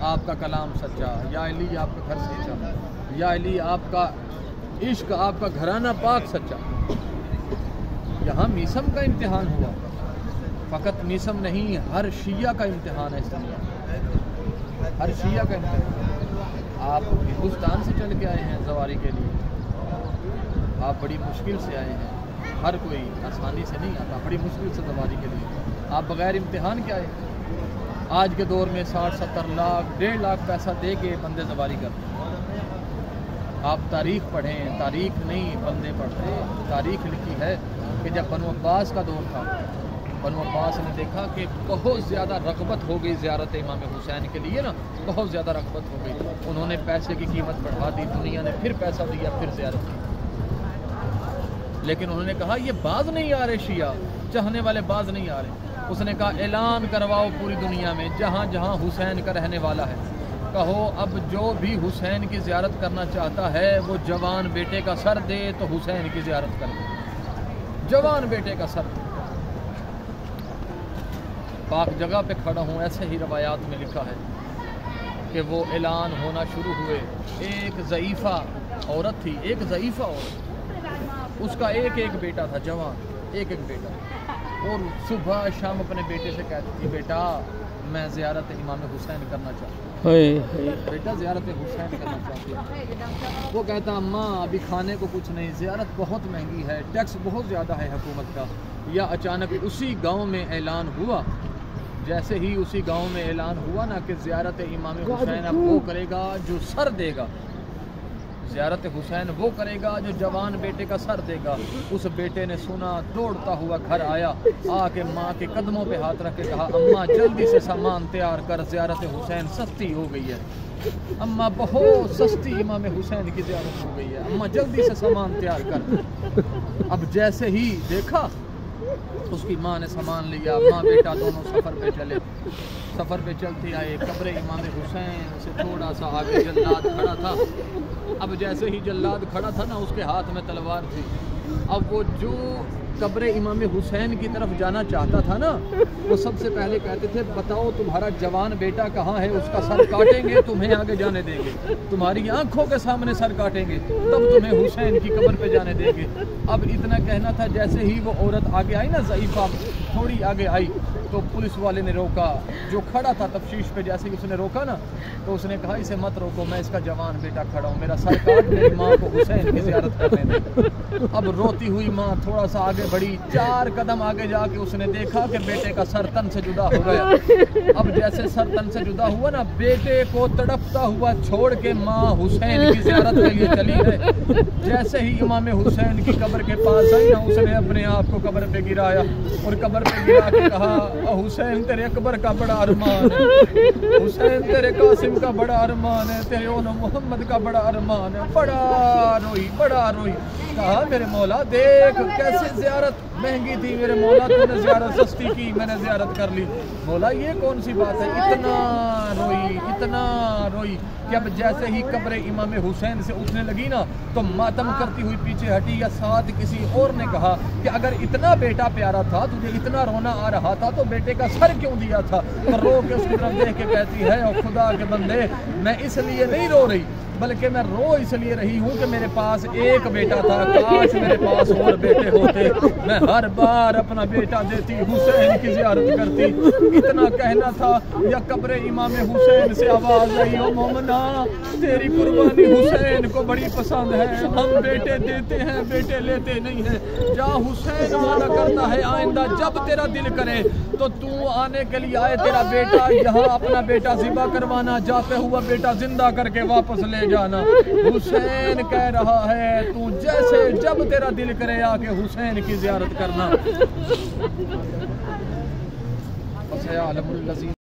آپ کا کلام سچا، یا علی آپ کا گھر سچا، یا علی آپ کا عشق، آپ کا گھرانہ پاک سچا۔ یہاں میسم کا امتحان ہوا، فقط میسم نہیں، ہر شیعہ کا امتحان ہے اس دنیا، ہر شیعہ کا امتحان۔ آپ ہندوستان سے چل کے آئے ہیں زواری کے لیے، آپ بڑی مشکل سے آئے ہیں، ہر کوئی آسانی سے نہیں آتا، بڑی مشکل سے زواری کے لیے آپ بغیر امتحان کے آئے۔ آج کے دور میں 60-70 لاکھ 1.5 لاکھ پیسہ دے کے بندے زواری کرتے ہیں۔ آپ تاریخ پڑھیں، تاریخ نہیں بندے پڑھتے، تاریخ لکھی ہے کہ جب بنو عباس کا دور تھا، بنو عباس نے دیکھا کہ بہت زیادہ رغبت ہو گئی زیارت امام حسین کے لیے نا، بہت زیادہ رغبت ہو گئی، انہوں نے پیسے کی قیمت بڑھا دی، دنیا نے پھر پیسہ دیا، پھر زیارت کی۔ لیکن انہوں نے کہا یہ باز نہیں آ رہے، شیعہ چاہنے والے باز نہیں آ رہے۔ اس نے کہا اعلان کرواؤ پوری دنیا میں، جہاں جہاں حسین کا رہنے والا ہے، کہو اب جو بھی حسین کی زیارت کرنا چاہتا ہے وہ جوان بیٹے کا سر دے تو حسین کی زیارت کرے، جوان بیٹے کا سر دے۔ پاک جگہ پہ کھڑا ہوں، ایسے ہی روایات میں لکھا ہے کہ وہ اعلان ہونا شروع ہوئے، ایک ضعیفہ عورت تھی، ایک ضعیفہ عورت، اس کا ایک بیٹا تھا، جوان ایک بیٹا، اور صبح شام اپنے بیٹے سے کہتی تھی بیٹا میں زیارت امام حسین کرنا چاہتا ہوں، بیٹا زیارت حسین کرنا چاہتی ہے۔ وہ کہتا اماں ابھی کھانے کو کچھ نہیں، زیارت بہت مہنگی ہے، ٹیکس بہت زیادہ ہے حکومت کا۔ یا اچانک اسی گاؤں میں اعلان ہوا، جیسے ہی اسی گاؤں میں اعلان ہوا نا کہ زیارت امام حسین اب وہ کرے گا جو سر دے گا، زیارت حسین وہ کرے گا جو جوان بیٹے کا سر دے گا۔ اس بیٹے نے سنا، دوڑتا ہوا گھر آیا، آ کے ماں کے قدموں پہ ہاتھ رکھ کے کہا اماں جلدی سے سامان تیار کر، زیارت حسین سستی ہو گئی ہے، اماں بہت سستی امام حسین کی زیارت ہو گئی ہے، اماں جلدی سے سامان تیار کر۔ اب جیسے ہی دیکھا اس کی ماں نے سامان لیا، ماں بیٹا دونوں سفر پہ چلے، سفر پہ چلتے آئے، قبر امام حسین سے تھوڑا سا آگے جلاد کھڑا تھا۔ اب جیسے ہی جلاد کھڑا تھا نا، اس کے ہاتھ میں تلوار تھی۔ اب وہ جو قبر امام حسین کی طرف جانا چاہتا تھا نا، وہ سب سے پہلے کہتے تھے بتاؤ تمہارا جوان بیٹا کہاں ہے، اس کا سر کاٹیں گے تمہیں آگے جانے دیں گے، تمہاری آنکھوں کے سامنے سر کاٹیں گے تب تمہیں حسین کی قبر پہ جانے دیں گے۔ اب اتنا کہنا تھا، جیسے ہی وہ عورت آگے آئی نا، ضعیفہ تھوڑی آگے آئی تو پولیس والے نے روکا، جو کھڑا تھا تفتیش پہ، جیسے ہی اس نے روکا نا تو اس نے کہا اسے مت روکو، میں اس کا جوان بیٹا کھڑا ہوں، میرا سر کاٹ میری ماں کو حسین کی زیارت کرنے دیں۔ اب روتی ہوئی ماں تھوڑا سا آگے بڑھی، 4 قدم آگے جا کے اس نے دیکھا کہ بیٹے کا سر تن سے جدا ہو گیا۔ اب جیسے سر تن سے جدا ہوا نا، بیٹے کو تڑپتا ہوا چھوڑ کے ماں حسین کی زیارت کے لیے چلی ہے۔ جیسے ہی امام حسین کی قبر کے پاس آئی نا، اس نے اپنے آپ کو قبر پہ گرایا اور قبر پہ گرا کے کہا حسین تیرے اکبر کا بڑا ارمان ہے، حسین تیرے قاسم کا بڑا ارمان ہے، تیرے اولو محمد کا بڑا ارمان ہے۔ بڑا روئی، کہا میرے مولا دیکھ کیسے زیارت مہنگی تھی، میرے مولا تو نے زیارت سستی کی، میں نے زیارت کر لی، مولا یہ کون سی بات ہے۔ اتنا روئی کہ اب جیسے ہی قبر امام حسین سے اٹھنے لگی نا تو ماتم کرتی ہوئی پیچھے ہٹی، یا ساتھ کسی اور نے کہا کہ اگر اتنا بیٹا پیارا تھا، تجھے اتنا رونا آ رہا تھا تو بیٹے کا سر کیوں دیا تھا۔ تو رو کے اس کی طرف دیکھ کے کہتی ہے او خدا کے بندے، میں اس لیے نہیں رو رہی بلکہ میں رو اس لیے رہی ہوں کہ میرے پاس ایک بیٹا تھا، کاش میرے پاس اور بیٹے ہوتے، میں ہر بار اپنا بیٹا دیتی، حسین کی زیارت کرتی۔ اتنا کہنا تھا یا قبر امام حسین سے آواز آئی او مومنا تیری قربانی حسین کو بڑی پسند ہے، ہم بیٹے دیتے ہیں بیٹے لیتے نہیں ہیں، جا حسین وعدہ کرتا ہے آئندہ جب تیرا دل کرے تو تو آنے کے لیے آئے، تیرا بیٹا یہاں اپنا بیٹا ذبح کروانا، جاتے ہوا بیٹا زندہ کر کے واپس لے جانا۔ حسین کہہ رہا ہے تو جیسے جب تیرا دل کرے آ کے حسین کی زیارت کرنا۔